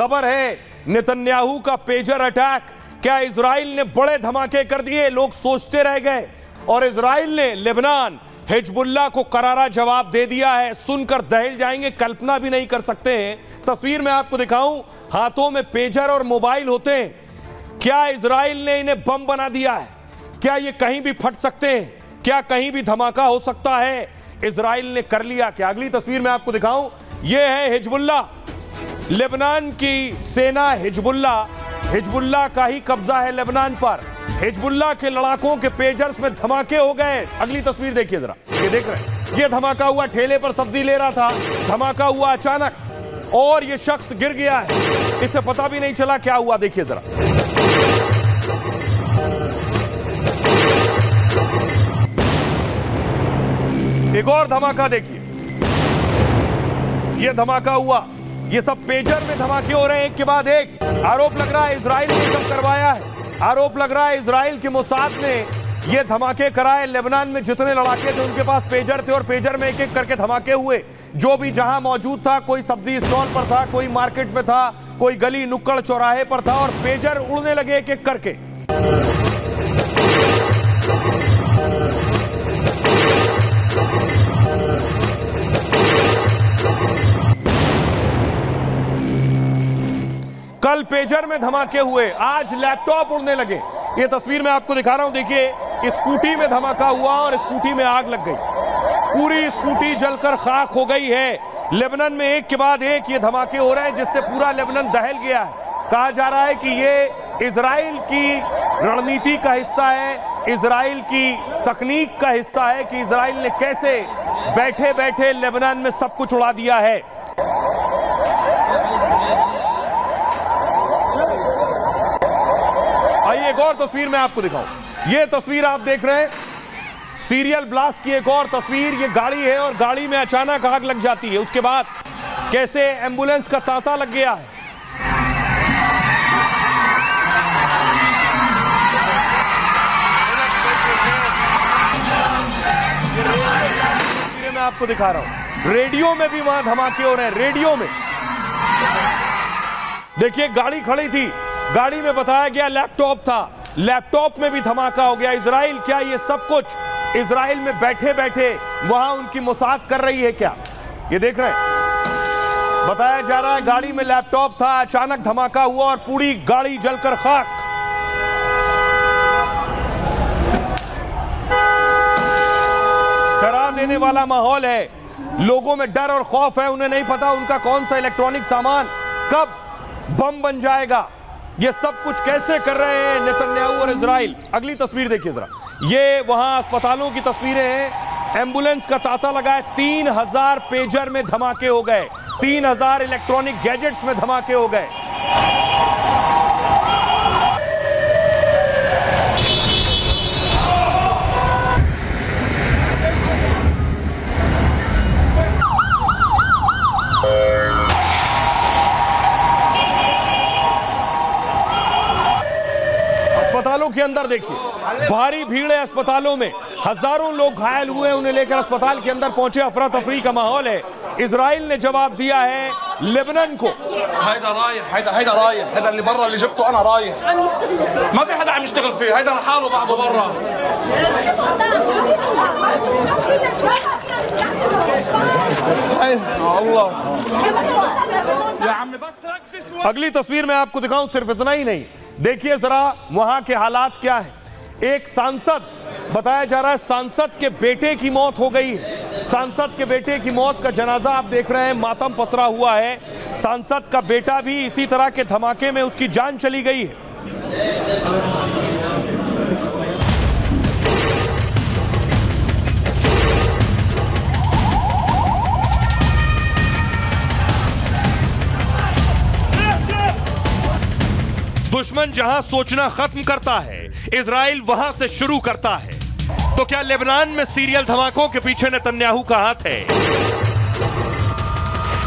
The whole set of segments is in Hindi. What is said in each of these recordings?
खबर है नेतन्याहू का पेजर अटैक। क्या इजराइल ने बड़े धमाके कर दिए? लोग सोचते रह गए और इजराइल ने लेबनान हिजबुल्लाह को करारा जवाब दे दिया है। सुनकर दहल जाएंगे, कल्पना भी नहीं कर सकते हैं। तस्वीर में आपको दिखाऊं, हाथों में पेजर और मोबाइल होते हैं। क्या इजराइल ने इन्हें बम बना दिया है? क्या ये कहीं भी फट सकते हैं? क्या कहीं भी धमाका हो सकता है? इजराइल ने कर लिया क्या? अगली तस्वीर में आपको दिखाऊं, यह है हिजबुल्लाह। लेबनान की सेना हिजबुल्लाह का ही कब्जा है लेबनान पर। हिजबुल्लाह के लड़ाकों के पेजर्स में धमाके हो गए। अगली तस्वीर देखिए जरा, ये देख रहे हैं, ये धमाका हुआ, ठेले पर सब्जी ले रहा था, धमाका हुआ अचानक और ये शख्स गिर गया है, इसे पता भी नहीं चला क्या हुआ। देखिए जरा, एक और धमाका देखिए, ये धमाका हुआ, ये सब पेजर में धमाके हो रहे हैं एक के बाद एक। आरोप लग रहा है इजराइल ने सब करवाया है। आरोप लग रहा है इजराइल के मोसाद ने ये धमाके कराए। लेबनान में जितने लड़ाके थे उनके पास पेजर थे और पेजर में एक एक करके धमाके हुए। जो भी जहां मौजूद था, कोई सब्जी स्टॉल पर था, कोई मार्केट में था, कोई गली नुक्कड़ चौराहे पर था और पेजर उड़ने लगे एक एक करके। कल पेजर में धमाके हुए, आज लैपटॉप उड़ने लगे। ये तस्वीर मैं आपको दिखा रहा हूं, देखिए स्कूटी में धमाका हुआ और स्कूटी में आग लग गई। पूरी स्कूटी जलकर खाक हो गई है। लेबनान में एक के बाद एक ये धमाके हो रहे हैं जिससे पूरा लेबनान दहल गया है। कहा जा रहा है कि ये इजराइल की रणनीति का हिस्सा है, इजराइल की तकनीक का हिस्सा है कि इजराइल ने कैसे बैठे बैठे लेबनान में सब कुछ उड़ा दिया है। आइए एक और तस्वीर मैं आपको दिखाऊं। ये तस्वीर आप देख रहे हैं, सीरियल ब्लास्ट की एक और तस्वीर। ये गाड़ी है और गाड़ी में अचानक आग लग जाती है। उसके बाद कैसे एम्बुलेंस का तांता लग गया है। मैं आपको दिखा रहा हूं, रेडियो में भी वहां धमाके हो रहे हैं। रेडियो में देखिए, गाड़ी खड़ी थी, गाड़ी में बताया गया लैपटॉप था, लैपटॉप में भी धमाका हो गया। इजराइल क्या ये सब कुछ इजराइल में बैठे बैठे वहां उनकी मोसाद कर रही है क्या? ये देख रहे हैं, बताया जा रहा है गाड़ी में लैपटॉप था, अचानक धमाका हुआ और पूरी गाड़ी जलकर खाक। डरा देने वाला माहौल है, लोगों में डर और खौफ है। उन्हें नहीं पता उनका कौन सा इलेक्ट्रॉनिक सामान कब बम बन जाएगा। ये सब कुछ कैसे कर रहे हैं नेतन्याहू और इजराइल। अगली तस्वीर देखिए जरा, ये वहां अस्पतालों की तस्वीरें हैं। एम्बुलेंस का तांता लगा है। 3000 पेजर में धमाके हो गए, 3000 इलेक्ट्रॉनिक गैजेट्स में धमाके हो गए। अस्पतालों के अंदर देखिए, भारी भीड़ है अस्पतालों में, हजारों लोग घायल हुए, उन्हें लेकर अस्पताल के अंदर पहुंचे। अफरा तफरी का माहौल है। इजराइल ने जवाब दिया है लेबनान को। अगली तस्वीर मैं आपको दिखाऊं, सिर्फ इतना ही नहीं, देखिए जरा वहां के हालात क्या है। एक सांसद, बताया जा रहा है सांसद के बेटे की मौत हो गई है। सांसद के बेटे की मौत का जनाजा आप देख रहे हैं, मातम पसरा हुआ है। सांसद का बेटा भी इसी तरह के धमाके में उसकी जान चली गई है। दुश्मन जहां सोचना खत्म करता है, इजराइल वहां से शुरू करता है। तो क्या लेबनान में सीरियल धमाकों के पीछे नेतन्याहू का हाथ है?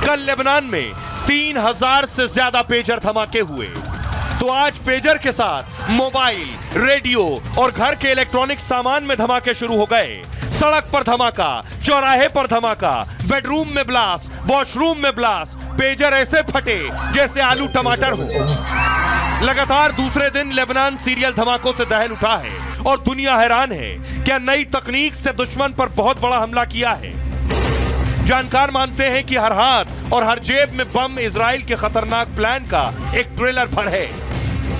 कल लेबनान में 3000 से ज्यादा पेजर धमाके हुए, तो आज पेजर के साथ मोबाइल, रेडियो और घर के इलेक्ट्रॉनिक सामान में धमाके शुरू हो गए। सड़क पर धमाका, चौराहे पर धमाका, बेडरूम में ब्लास्ट, वॉशरूम में ब्लास्ट, पेजर ऐसे फटे जैसे आलू टमाटर हो। लगातार दूसरे दिन लेबनान सीरियल धमाकों से दहल उठा है और दुनिया हैरान है, क्या नई तकनीक से दुश्मन पर बहुत बड़ा हमला किया है। जानकार मानते हैं कि हर हाथ और हर जेब में बम इजराइल के खतरनाक प्लान का एक ट्रेलर भर है।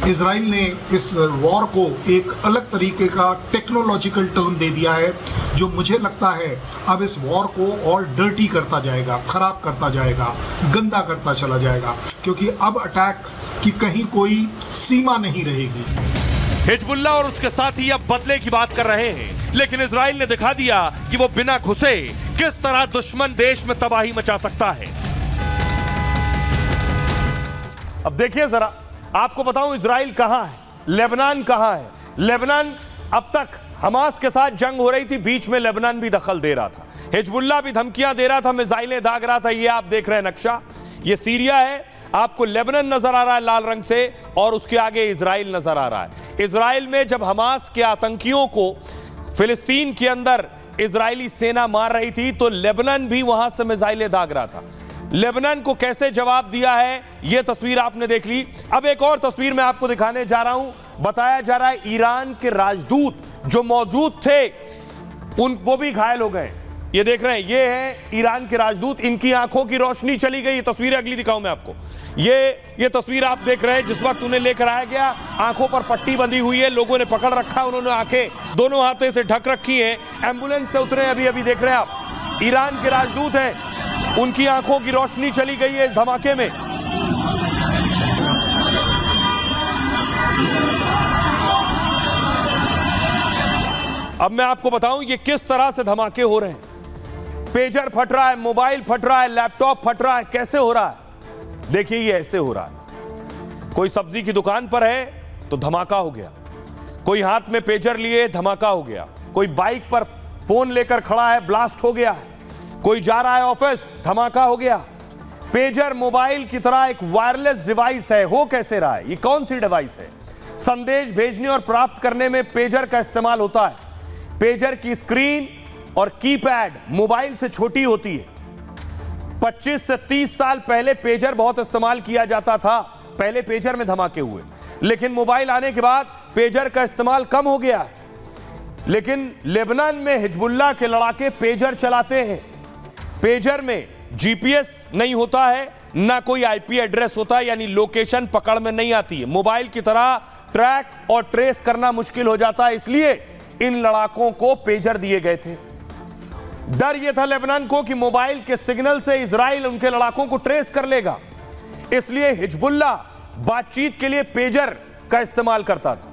इजराइल ने इस वॉर को एक अलग तरीके का टेक्नोलॉजिकल टर्न दे दिया है, जो मुझे लगता है अब इस वॉर को और डर्टी करता जाएगा, खराब करता जाएगा, गंदा करता चला जाएगा, क्योंकि अब अटैक की कहीं कोई सीमा नहीं रहेगी। हिजबुल्लाह और उसके साथी अब बदले की बात कर रहे हैं, लेकिन इजराइल ने दिखा दिया कि वो बिना घुसे किस तरह दुश्मन देश में तबाही मचा सकता है। अब देखिए जरा, आपको बताऊं इजराइल कहां है, लेबनान कहां है। लेबनान अब तक हमास के साथ जंग हो रही थी, बीच में लेबनान भी दखल दे रहा था, हिजबुल्लाह भी धमकियां दे रहा था, मिसाइलें दाग रहा था। ये आप देख रहे हैं नक्शा, ये सीरिया है, आपको लेबनान नजर आ रहा है लाल रंग से, और उसके आगे इजराइल नजर आ रहा है। इजराइल में जब हमास के आतंकियों को फिलिस्तीन के अंदर इजरायली सेना मार रही थी, तो लेबनान भी वहां से मिसाइलें दाग रहा था। लेबनान को कैसे जवाब दिया है, यह तस्वीर आपने देख ली। अब एक और तस्वीर मैं आपको दिखाने जा रहा हूं। बताया जा रहा है ईरान के राजदूत जो मौजूद थे वो भी घायल हो गए। ये देख रहे हैं, ये है ईरान के राजदूत, इनकी आंखों की रोशनी चली गई। तस्वीरें अगली दिखाऊं मैं आपको। ये तस्वीर आप देख रहे हैं, जिस वक्त उन्हें लेकर आया गया, आंखों पर पट्टी बंधी हुई है, लोगों ने पकड़ रखा, उन्होंने आंखें दोनों हाथों से ढक रखी हैं। एम्बुलेंस से उतरे, अभी देख रहे हैं आप, ईरान के राजदूत हैं, उनकी आंखों की रोशनी चली गई है इस धमाके में। अब मैं आपको बताऊं ये किस तरह से धमाके हो रहे हैं। पेजर फट रहा है, मोबाइल फट रहा है, लैपटॉप फट रहा है। कैसे हो रहा है? देखिए, ये ऐसे हो रहा है। कोई सब्जी की दुकान पर है तो धमाका हो गया, कोई हाथ में पेजर लिए धमाका हो गया, कोई बाइक पर फोन लेकर खड़ा है ब्लास्ट हो गया, कोई जा रहा है ऑफिस धमाका हो गया। पेजर मोबाइल की तरह एक वायरलेस डिवाइस है, हो कैसे रहा है? ये कौन सी डिवाइस है? संदेश भेजने और प्राप्त करने में पेजर का इस्तेमाल होता है। पेजर की स्क्रीन और कीपैड मोबाइल से छोटी होती है। 25 से 30 साल पहले पेजर बहुत इस्तेमाल किया जाता था, पहले पेजर में धमाके हुए, लेकिन मोबाइल आने के बाद पेजर का इस्तेमाल कम हो गया है। लेकिन लेबनान में हिजबुल्लाह के लड़ाके पेजर चलाते हैं। पेजर में जीपीएस नहीं होता है, ना कोई आईपी एड्रेस होता है, यानी लोकेशन पकड़ में नहीं आती है। मोबाइल की तरह ट्रैक और ट्रेस करना मुश्किल हो जाता है, इसलिए इन लड़ाकों को पेजर दिए गए थे। डर यह था लेबनान को कि मोबाइल के सिग्नल से इजराइल उनके लड़ाकों को ट्रेस कर लेगा, इसलिए हिजबुल्लाह बातचीत के लिए पेजर का इस्तेमाल करता था।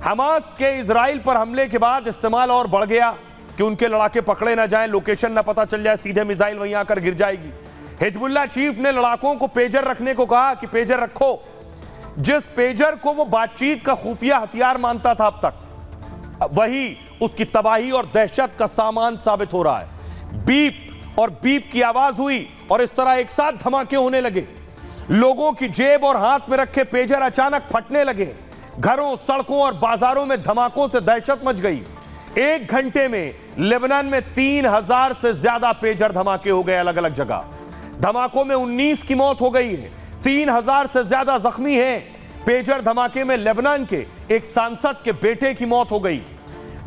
हमास के इजराइल पर हमले के बाद इस्तेमाल और बढ़ गया कि उनके लड़ाके पकड़े ना जाएं, लोकेशन ना पता चल जाए, सीधे मिसाइल वहीं आकर गिर जाएगी। हिजबुल्लाह चीफ ने लड़ाकों को पेजर रखने को कहा कि पेजर रखो। जिस पेजर को वो बातचीत का खुफिया हथियार मानता था अब तक, वही उसकी तबाही और दहशत का सामान साबित हो रहा है। बीप और बीप की आवाज हुई और इस तरह एक साथ धमाके होने लगे। लोगों की जेब और हाथ में रखे पेजर अचानक फटने लगे। घरों, सड़कों और बाजारों में धमाकों से दहशत मच गई। 1 घंटे में लेबनान में 3000 से ज्यादा पेजर धमाके हो गए अलग अलग जगह। धमाकों में 19 की मौत हो गई है, 3000 से ज्यादा जख्मी हैं। पेजर धमाके में लेबनान के एक सांसद के बेटे की मौत हो गई।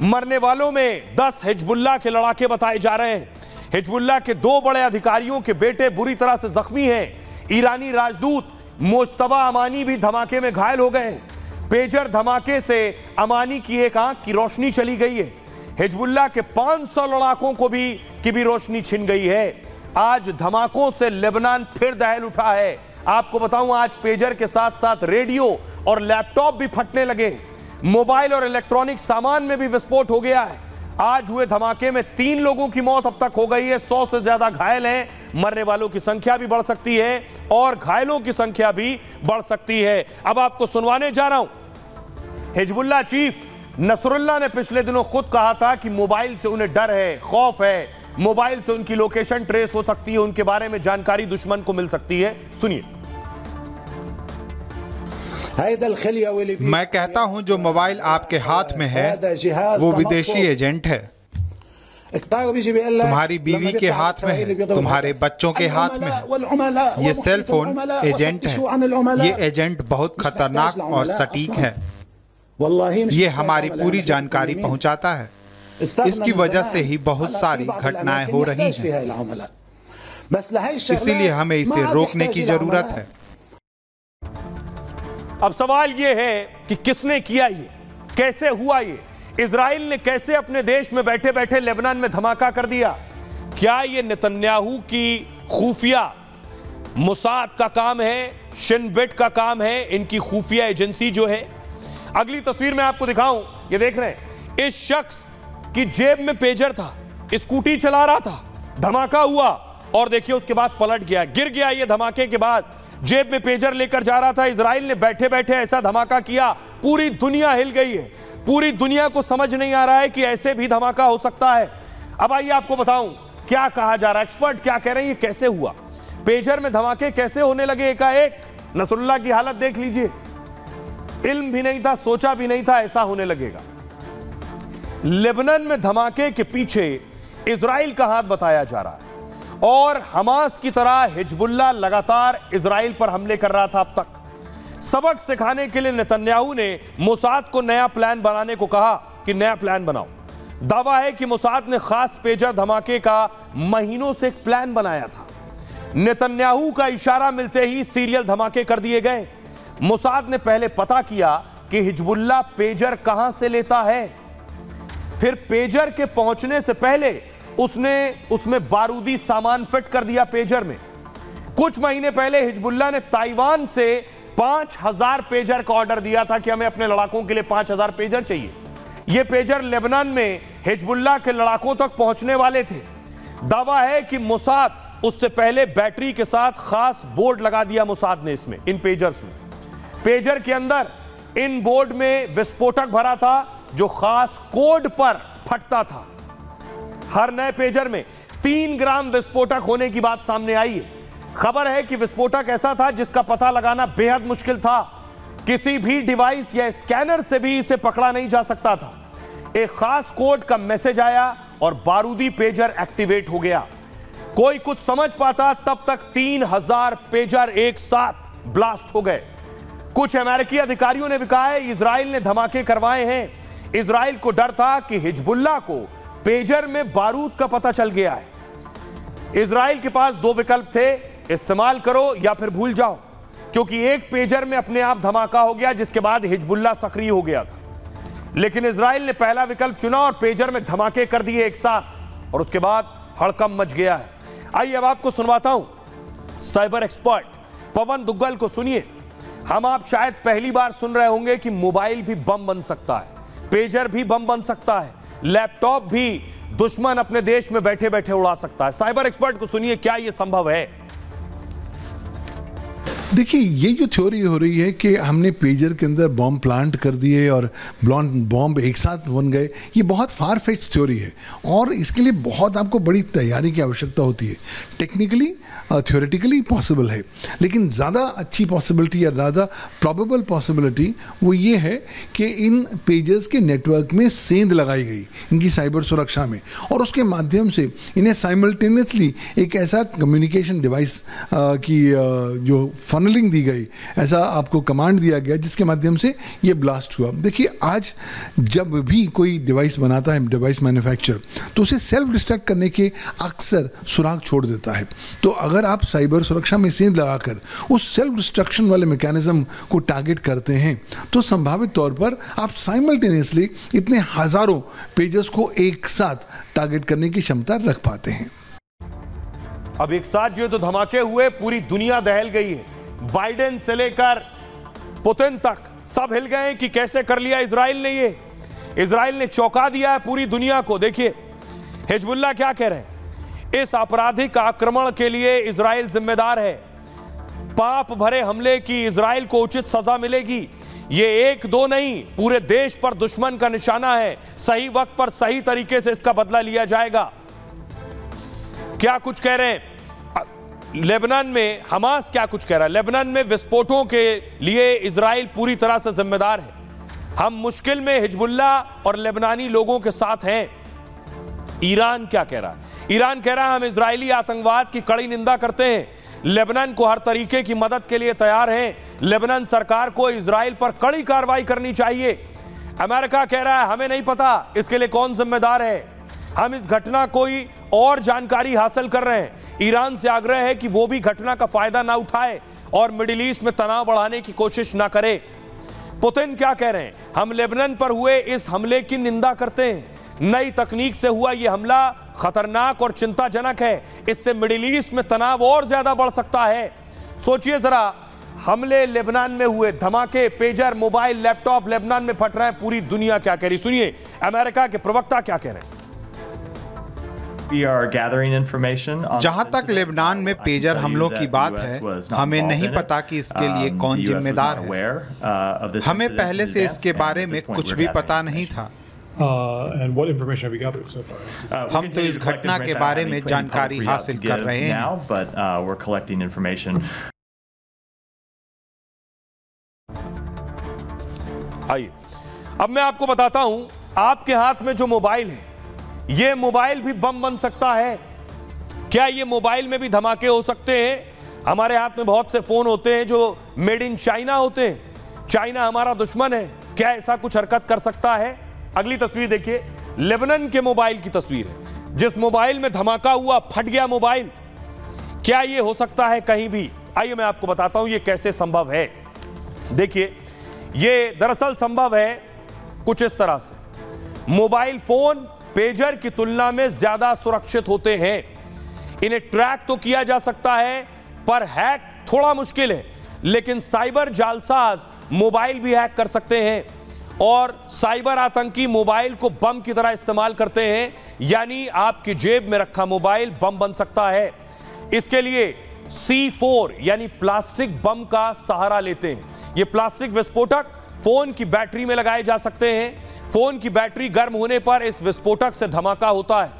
मरने वालों में 10 हिजबुल्लाह के लड़ाके बताए जा रहे हैं। हिजबुल्लाह के 2 बड़े अधिकारियों के बेटे बुरी तरह से जख्मी हैं। ईरानी राजदूत मुस्तफा अमानी भी धमाके में घायल हो गए। पेजर धमाके से अमानी की एक आंख की रोशनी चली गई है। हिजबुल्लाह के 500 लड़ाकों को भी रोशनी छिन गई है। आज धमाकों से लेबनान फिर दहल उठा है। आपको बताऊं, आज पेजर के साथ साथ रेडियो और लैपटॉप भी फटने लगे। मोबाइल और इलेक्ट्रॉनिक सामान में भी विस्फोट हो गया है। आज हुए धमाके में 3 लोगों की मौत अब तक हो गई है, 100 से ज्यादा घायल हैं। मरने वालों की संख्या भी बढ़ सकती है और घायलों की संख्या भी बढ़ सकती है। अब आपको सुनवाने जा रहा हूं। हिजबुल्लाह चीफ नसरुल्लाह ने पिछले दिनों खुद कहा था कि मोबाइल से उन्हें डर है, खौफ है, मोबाइल से उनकी लोकेशन ट्रेस हो सकती है, उनके बारे में जानकारी दुश्मन को मिल सकती है। सुनिए। मैं कहता हूं, जो मोबाइल आपके हाथ में है वो विदेशी एजेंट है। तुम्हारी बीवी के हाथ में है, तुम्हारे बच्चों के हाथ में है। ये सेल फोन एजेंट है। ये एजेंट बहुत खतरनाक और सटीक है। ये हमारी पूरी जानकारी पहुंचाता है। इसकी वजह से ही बहुत सारी घटनाएं हो रही हैं। इसीलिए हमें इसे रोकने की जरूरत है। अब सवाल यह है कि किसने किया ये, कैसे हुआ ये? इजराइल ने कैसे अपने देश में बैठे बैठे लेबनान में धमाका कर दिया? क्या ये नेतन्याहू की खुफिया मोसाद का काम है, शिन बेट का काम है, इनकी खुफिया एजेंसी जो है? अगली तस्वीर में आपको दिखाऊं, ये देख रहे हैं, इस शख्स की जेब में पेजर था, स्कूटी चला रहा था, धमाका हुआ और देखिए उसके बाद पलट गया, गिर गया। ये धमाके के बाद जेब में पेजर लेकर जा रहा था। इजराइल ने बैठे बैठे ऐसा धमाका किया, पूरी दुनिया हिल गई है। पूरी दुनिया को समझ नहीं आ रहा है कि ऐसे भी धमाका हो सकता है। अब आइए आपको बताऊं क्या कहा जा रहा है, एक्सपर्ट क्या कह रहे हैं, ये कैसे हुआ, पेजर में धमाके कैसे होने लगे एकाएक। नसरुल्लाह की हालत देख लीजिए, इल्म भी नहीं था, सोचा भी नहीं था ऐसा होने लगेगा। लेबनान में धमाके के पीछे इजराइल का हाथ बताया जा रहा है और हमास की तरह हिजबुल्लाह लगातार इजराइल पर हमले कर रहा था। अब तक सबक सिखाने के लिए नेतन्याहू ने मोसाद को नया प्लान बनाने को कहा कि नया प्लान बनाओ। दावा है कि मोसाद ने खास पेजर धमाके का महीनों से एक प्लान बनाया था। नेतन्याहू का इशारा मिलते ही सीरियल धमाके कर दिए गए। मोसाद ने पहले पता किया कि हिजबुल्लाह पेजर कहां से लेता है, फिर पेजर के पहुंचने से पहले उसने उसमें बारूदी सामान फिट कर दिया पेजर में। कुछ महीने पहले हिजबुल्लाह ने ताइवान से 5000 पेजर का ऑर्डर दिया था कि हमें अपने लड़ाकों के लिए 5000 पेजर चाहिए। ये पेजर लेबनान में हिजबुल्लाह के लड़ाकों तक पहुंचने वाले थे। दावा है कि मोसाद उससे पहले बैटरी के साथ खास बोर्ड लगा दिया मोसाद ने इसमें, इन पेजर्स में। पेजर के अंदर इन बोर्ड में विस्फोटक भरा था जो खास कोड पर फटता था। हर नए पेजर में 3 ग्राम विस्फोटक होने की बात सामने आई है। खबर है कि विस्फोटक ऐसा था जिसका पता लगाना बेहद मुश्किल था। किसी भी डिवाइस या स्कैनर से भी इसे पकड़ा नहीं जा सकता था। एक खास कोड का मैसेज आया और बारूदी पेजर एक्टिवेट हो गया। कोई कुछ समझ पाता तब तक 3000 पेजर एक साथ ब्लास्ट हो गए। कुछ अमेरिकी अधिकारियों ने भी कहा है इजराइल ने धमाके करवाए हैं। इजराइल को डर था कि हिजबुल्लाह को पेजर में बारूद का पता चल गया है। इजराइल के पास 2 विकल्प थे, इस्तेमाल करो या फिर भूल जाओ, क्योंकि एक पेजर में अपने आप धमाका हो गया जिसके बाद हिजबुल्लाह सक्रिय हो गया था। लेकिन इजराइल ने पहला विकल्प चुना और पेजर में धमाके कर दिए एक साथ और उसके बाद हड़कंप मच गया है। आइए अब आपको सुनवाता हूं साइबर एक्सपर्ट पवन दुग्गल को। सुनिए, हम आप शायद पहली बार सुन रहे होंगे कि मोबाइल भी बम बन सकता है, पेजर भी बम बन सकता है, लैपटॉप भी दुश्मन अपने देश में बैठे बैठे उड़ा सकता है। साइबर एक्सपर्ट को सुनिए, क्या यह संभव है? देखिए, ये जो थ्योरी हो रही है कि हमने पेजर के अंदर बॉम्ब प्लांट कर दिए और बॉम्ब एक साथ बन गए, ये बहुत फार फेच्ड थ्योरी है और इसके लिए बहुत आपको बड़ी तैयारी की आवश्यकता होती है। टेक्निकली थ्योरेटिकली पॉसिबल है, लेकिन ज़्यादा अच्छी पॉसिबिलिटी या ज़्यादा प्रॉबेबल पॉसिबिलिटी वो ये है कि इन पेजर्स के नेटवर्क में सेंध लगाई गई इनकी साइबर सुरक्षा में और उसके माध्यम से इन्हें साइमल्टेनियसली एक ऐसा कम्युनिकेशन डिवाइस की जो फनलिंग दी गई, ऐसा आपको कमांड दिया गया जिसके माध्यम से ये ब्लास्ट हुआ। देखिए, आज जब भी कोई डिवाइस बनाता है डिवाइस मैन्युफैक्चरर, तो उसे सेल्फ डिस्ट्रक्ट करने के अक्सर सुराग छोड़ देता है। तो अगर आप साइबर सुरक्षा में सेंध लगाकर उस सेल्फ डिस्ट्रक्शन वाले मैकेनिज्म को टारगेट करते हैं तो संभावित तौर पर आप साइमल्टेनियसली इतने हजारों पेजेस को एक साथ टारगेट करने की क्षमता रख पाते हैं। अब एक साथ जो तो धमाके हुए, पूरी दुनिया दहल गई है। बाइडेन से लेकर पुतिन तक सब हिल गए कि कैसे कर लिया इजराइल ने ये। इजराइल ने चौंका दिया है पूरी दुनिया को। देखिए हिजबुल्लाह क्या कह रहे हैं, इस आपराधिक आक्रमण के लिए इजराइल जिम्मेदार है। पाप भरे हमले की इजराइल को उचित सजा मिलेगी। ये 1-2 नहीं, पूरे देश पर दुश्मन का निशाना है। सही वक्त पर सही तरीके से इसका बदला लिया जाएगा। क्या कुछ कह रहे हैं लेबनान में, हमास क्या कुछ कह रहा है? लेबनान में विस्फोटों के लिए इजराइल पूरी तरह से जिम्मेदार है। हम मुश्किल में हिजबुल्लाह और लेबनानी लोगों के साथ हैं। ईरान क्या कह रहा है? ईरान कह रहा है हम इजरायली आतंकवाद की कड़ी निंदा करते हैं, लेबनान को हर तरीके की मदद के लिए तैयार हैं, लेबनान सरकार को इजराइल पर कड़ी कार्रवाई करनी चाहिए। अमेरिका कह रहा है हमें नहीं पता इसके लिए कौन जिम्मेदार है, हम इस घटना कोई और जानकारी हासिल कर रहे हैं। ईरान से आग्रह है कि वो भी घटना का फायदा ना उठाए और मिडिल ईस्ट में तनाव बढ़ाने की कोशिश ना करे। पुतिन क्या कह रहे हैं? हम लेबनान पर हुए इस हमले की निंदा करते हैं, नई तकनीक से हुआ यह हमला खतरनाक और चिंताजनक है, इससे मिडिल ईस्ट में तनाव और ज्यादा बढ़ सकता है। सोचिए जरा, हमले लेबनान में हुए, धमाके, पेजर, मोबाइल, लैपटॉप लेबनान में फट रहे हैं, पूरी दुनिया क्या कह रही? सुनिए अमेरिका के प्रवक्ता क्या कह रहे हैं। जहां तक लेबनान में पेजर हमलों की बात है, हमें नहीं पता कि इसके लिए कौन जिम्मेदार है। हमें पहले से इसके बारे में कुछ भी पता नहीं था। हम तो इस घटना के बारे में जानकारी हासिल कर रहे हैं। आइए अब मैं आपको बताता हूं, आपके हाथ में जो मोबाइल है, यह मोबाइल भी बम बन सकता है। क्या ये मोबाइल में भी धमाके हो सकते हैं? हमारे हाथ में बहुत से फोन होते हैं जो मेड इन चाइना होते हैं। चाइना हमारा दुश्मन है, क्या ऐसा कुछ हरकत कर सकता है? अगली तस्वीर देखिए, लेबनान के मोबाइल की तस्वीर है। जिस मोबाइल में धमाका हुआ, फट गया मोबाइल। क्या यह हो सकता है कहीं भी? आइए मैं आपको बताता हूं यह कैसे संभव है। देखिए, यह दरअसल संभव है कुछ इस तरह से। मोबाइल फोन पेजर की तुलना में ज्यादा सुरक्षित होते हैं, इन्हें ट्रैक तो किया जा सकता है पर हैक थोड़ा मुश्किल है। लेकिन साइबर जालसाज मोबाइल भी हैक कर सकते हैं और साइबर आतंकी मोबाइल को बम की तरह इस्तेमाल करते हैं, यानी आपकी जेब में रखा मोबाइल बम बन सकता है। इसके लिए C4 यानी प्लास्टिक बम का सहारा लेते हैं। ये प्लास्टिक विस्फोटक फोन की बैटरी में लगाए जा सकते हैं। फोन की बैटरी गर्म होने पर इस विस्फोटक से धमाका होता है।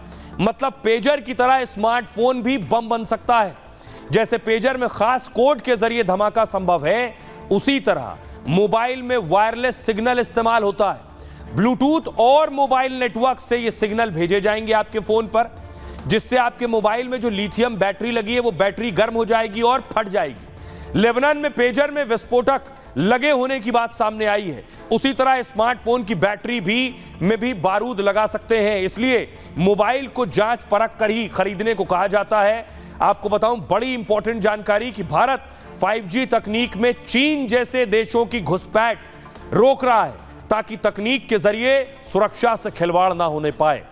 मतलब पेजर की तरह स्मार्टफोन भी बम बन सकता है। जैसे पेजर में खास कोड के जरिए धमाका संभव है, उसी तरह मोबाइल में वायरलेस सिग्नल इस्तेमाल होता है। ब्लूटूथ और मोबाइल नेटवर्क से ये सिग्नल भेजे जाएंगे आपके फोन पर, जिससे आपके मोबाइल में जो लिथियम बैटरी लगी है वो बैटरी गर्म हो जाएगी और फट जाएगी। लेबनान में पेजर में विस्फोटक लगे होने की बात सामने आई है। उसी तरह स्मार्टफोन की बैटरी में भी बारूद लगा सकते हैं, इसलिए मोबाइल को जांच परख कर ही खरीदने को कहा जाता है। आपको बताऊं बड़ी इंपॉर्टेंट जानकारी कि भारत 5G तकनीक में चीन जैसे देशों की घुसपैठ रोक रहा है ताकि तकनीक के जरिए सुरक्षा से खिलवाड़ ना होने पाए।